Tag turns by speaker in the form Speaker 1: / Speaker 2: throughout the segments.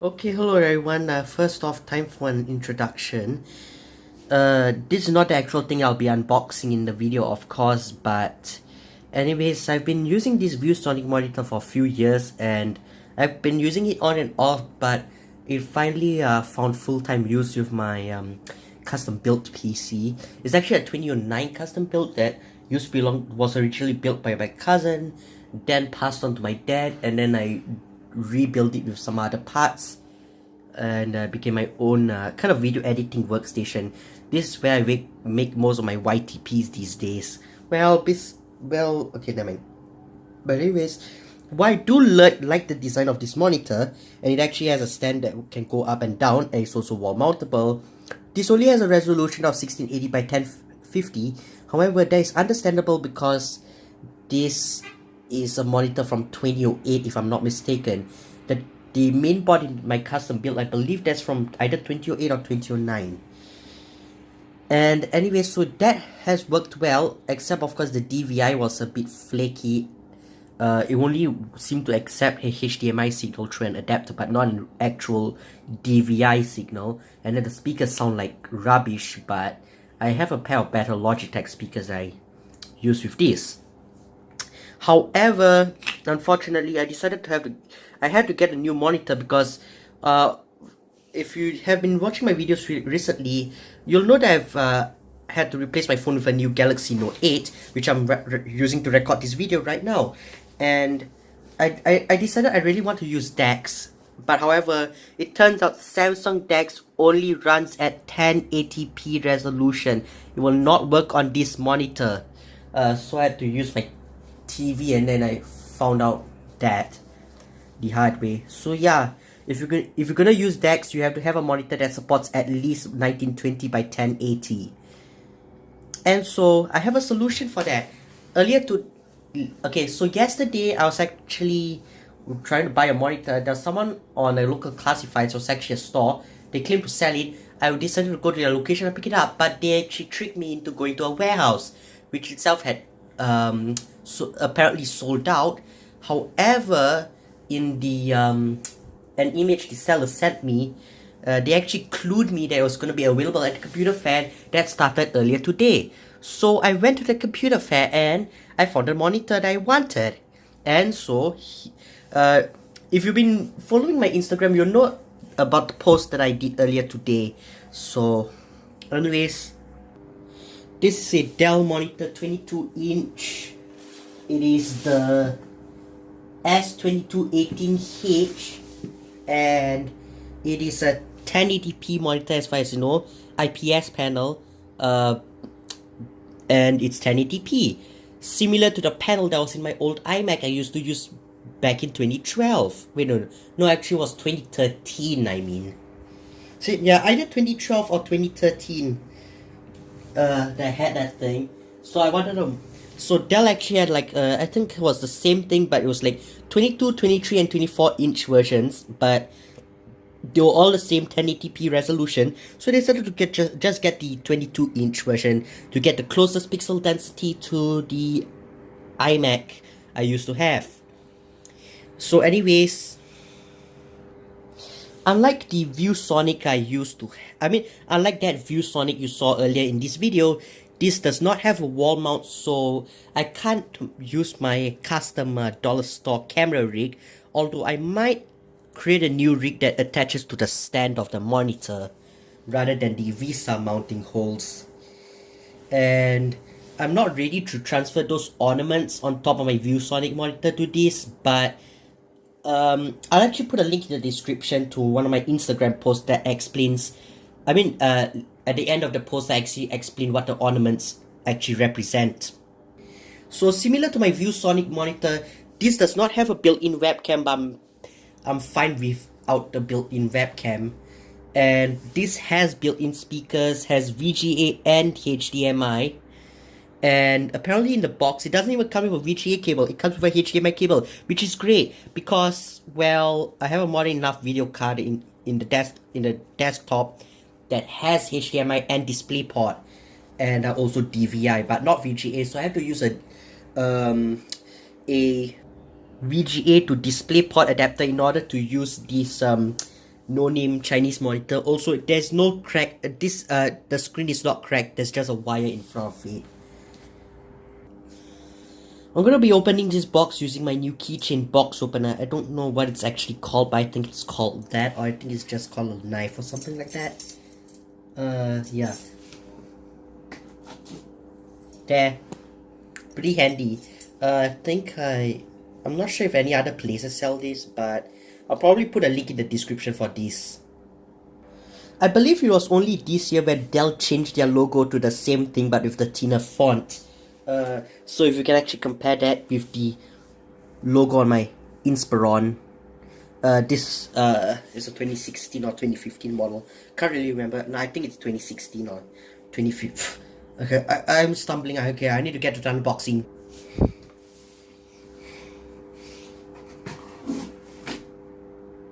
Speaker 1: Okay, hello everyone. First off, time for an introduction. This is not the actual thing I'll be unboxing in the video, of course, but anyways, I've been using this ViewSonic monitor for a few years and I've been using it on and off, but it finally found full-time use with my custom built PC. It's actually a 2009 custom build that was originally built by my cousin, then passed on to my dad, and then I rebuilt it with some other parts and became my own kind of video editing workstation. This is where I make most of my YTPs these days. Okay, never mind. But anyways, what I do like the design of this monitor, and it actually has a stand that can go up and down, and it's also wall mountable. This only has a resolution of 1680 by 1050. However, that is understandable because this is a monitor from 2008, if I'm not mistaken. The main board in my custom build, I believe that's from either 2008 or 2009. And anyway, so that has worked well, except of course the DVI was a bit flaky. It only seemed to accept a HDMI signal through an adapter, but not an actual DVI signal. And then the speakers sound like rubbish, but I have a pair of better Logitech speakers I use with this. However, unfortunately, I had to get a new monitor because if you have been watching my videos recently, you'll know that I've had to replace my phone with a new Galaxy Note 8, which I'm using to record this video right now. And I decided I really want to use DeX, but however, it turns out Samsung DeX only runs at 1080p resolution. It will not work on this monitor. So I had to use my TV, and then I found out that the hard way. So yeah, if you're gonna use DeX, you have to have a monitor that supports at least 1920 by 1080. And so I have a solution for that. So yesterday I was actually trying to buy a monitor. There's someone on a local classifieds, or actually a store. They claimed to sell it. I decided to go to their location and pick it up, but they actually tricked me into going to a warehouse, which itself had apparently sold out. However, in the an image the seller sent me, they actually clued me that it was going to be available at the computer fair that started earlier today. So I went to the computer fair and I found the monitor that I wanted. And so, if you've been following my Instagram, you'll know about the post that I did earlier today. So, anyways, this is a Dell monitor, 22-inch. It is the S2218H, and it is a 1080p monitor as far as you know, IPS panel, and it's 1080p. Similar to the panel that was in my old iMac I used to use back in 2012. Wait, no, actually it was 2013, I mean. So yeah, either 2012 or 2013. That had that thing. So I wanted to. So Dell actually had like I think it was the same thing, but it was like 22, 23, and 24-inch versions, but they were all the same 1080p resolution. So they decided to just get the 22-inch version to get the closest pixel density to the iMac I used to have. So anyways, unlike the ViewSonic unlike that ViewSonic you saw earlier in this video, this does not have a wall mount, so I can't use my custom dollar store camera rig, although I might create a new rig that attaches to the stand of the monitor rather than the Visa mounting holes. And I'm not ready to transfer those ornaments on top of my ViewSonic monitor to this, but I'll actually put a link in the description to one of my Instagram posts that explains, at the end of the post I actually explain what the ornaments actually represent. So similar to my ViewSonic monitor, this does not have a built-in webcam, but I'm fine without the built-in webcam. And this has built-in speakers, has VGA and HDMI. And apparently in the box, it doesn't even come with a VGA cable, it comes with a HDMI cable, which is great because, well, I have a more than enough video card in the desktop that has HDMI and DisplayPort, and also DVI, but not VGA, so I have to use a VGA to DisplayPort adapter in order to use this no name Chinese monitor. Also, there's no crack. The screen is not cracked. There's just a wire in front of it. I'm gonna be opening this box using my new Keychain box opener. I don't know what it's actually called, but I think it's called that, or I think it's just called a knife or something like that. Yeah. There. Pretty handy. I'm not sure if any other places sell this, but I'll probably put a link in the description for this. I believe it was only this year where Dell changed their logo to the same thing but with the thinner font. So if you can actually compare that with the logo on my Inspiron. This is a 2016 or 2015 model. Can't really remember. No, I think it's 2016 or 2015. Okay, I'm stumbling. Okay, I need to get to the unboxing.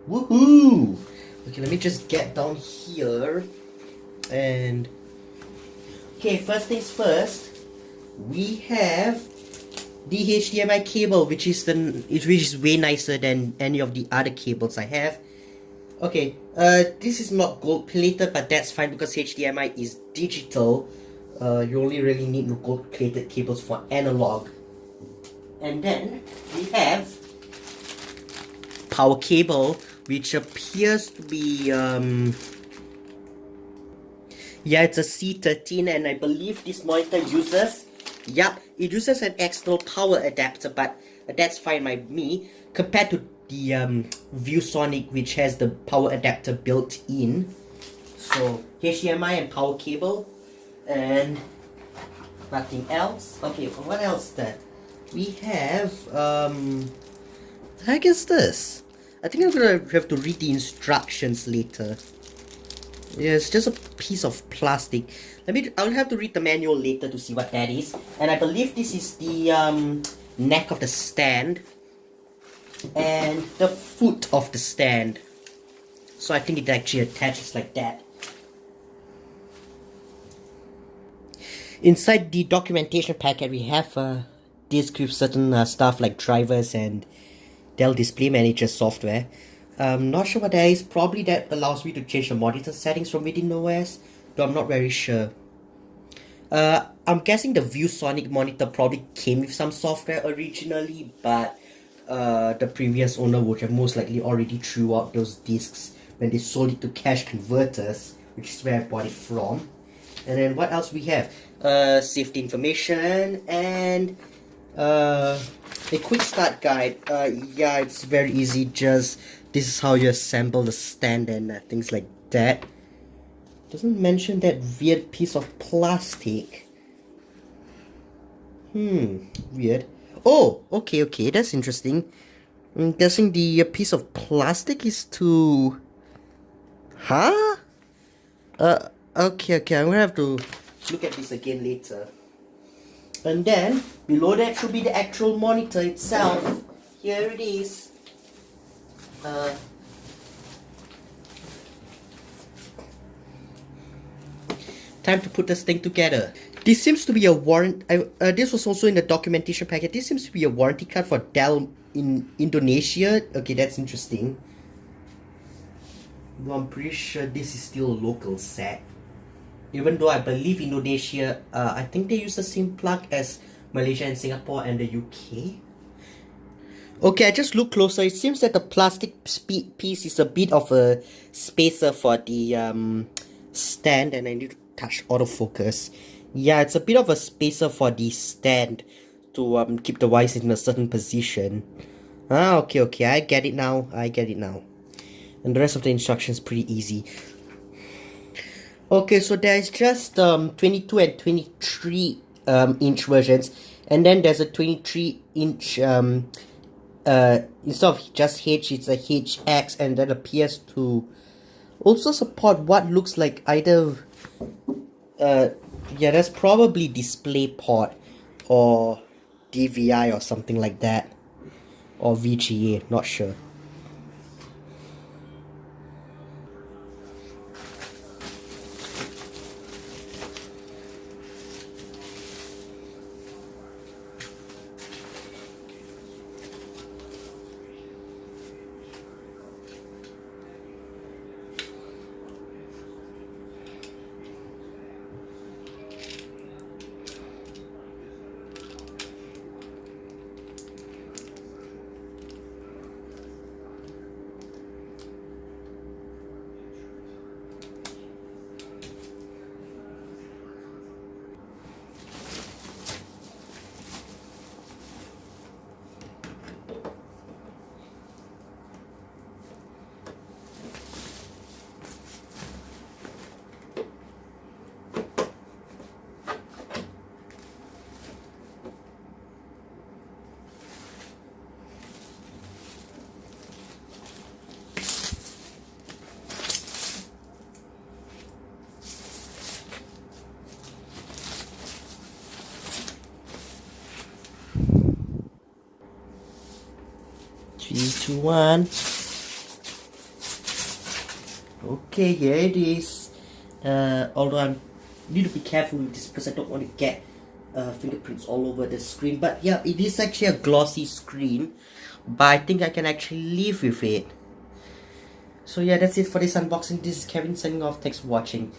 Speaker 1: Woohoo! Okay, let me just get down here. And okay, first things first, we have the HDMI cable, which is way nicer than any of the other cables I have. Okay, this is not gold plated, but that's fine because HDMI is digital. You only really need gold plated cables for analog. And then we have power cable, which appears to be yeah, it's a C13, and I believe this monitor uses, yep, it uses an external power adapter, but that's fine by me, compared to the ViewSonic, which has the power adapter built in. So HDMI and power cable, and nothing else. Okay, what else then? We have the heck is this? I think I'm gonna have to read the instructions later. Yeah, it's just a piece of plastic. I'll have to read the manual later to see what that is. And I believe this is the neck of the stand and the foot of the stand. So I think it actually attaches like that. Inside the documentation packet, we have a disk with certain stuff like drivers and Dell Display Manager software. Not sure what that is. Probably that allows me to change the monitor settings from within OS, though I'm not very sure. I'm guessing the ViewSonic monitor probably came with some software originally, but the previous owner would have most likely already threw out those discs when they sold it to cash converters, which is where I bought it from. And then what else we have? Safety information and a quick start guide. Yeah, it's very easy. Just this is how you assemble the stand and things like that. Doesn't mention that weird piece of plastic. Weird. Oh, okay, that's interesting. I'm guessing the piece of plastic is to... Huh? Okay, I'm gonna have to look at this again later. And then, below that should be the actual monitor itself. Here it is. Time to put this thing together. This seems to be a warrant. This was also in the documentation packet. This seems to be a warranty card for Dell in Indonesia. Okay, that's interesting. No, I'm pretty sure this is still a local set. Even though I believe Indonesia, I think they use the same plug as Malaysia and Singapore and the UK. Okay, I just looked closer. It seems that the plastic piece is a bit of a spacer for the stand, and I need to touch autofocus. Yeah, it's a bit of a spacer for the stand to keep the wires in a certain position. Okay, I get it now. And the rest of the instructions pretty easy. Okay, so there's just 22 and 23 inch versions, and then there's a 23 inch instead of just H, it's a HX, and that appears to also support what looks like either yeah, that's probably DisplayPort or DVI or something like that, or VGA, not sure. 2, 1. Okay, here it is. Although I need to be careful with this because I don't want to get fingerprints all over the screen. But yeah, it is actually a glossy screen, but I think I can actually live with it. So yeah, that's it for this unboxing. This is Kevin signing off. Thanks for watching.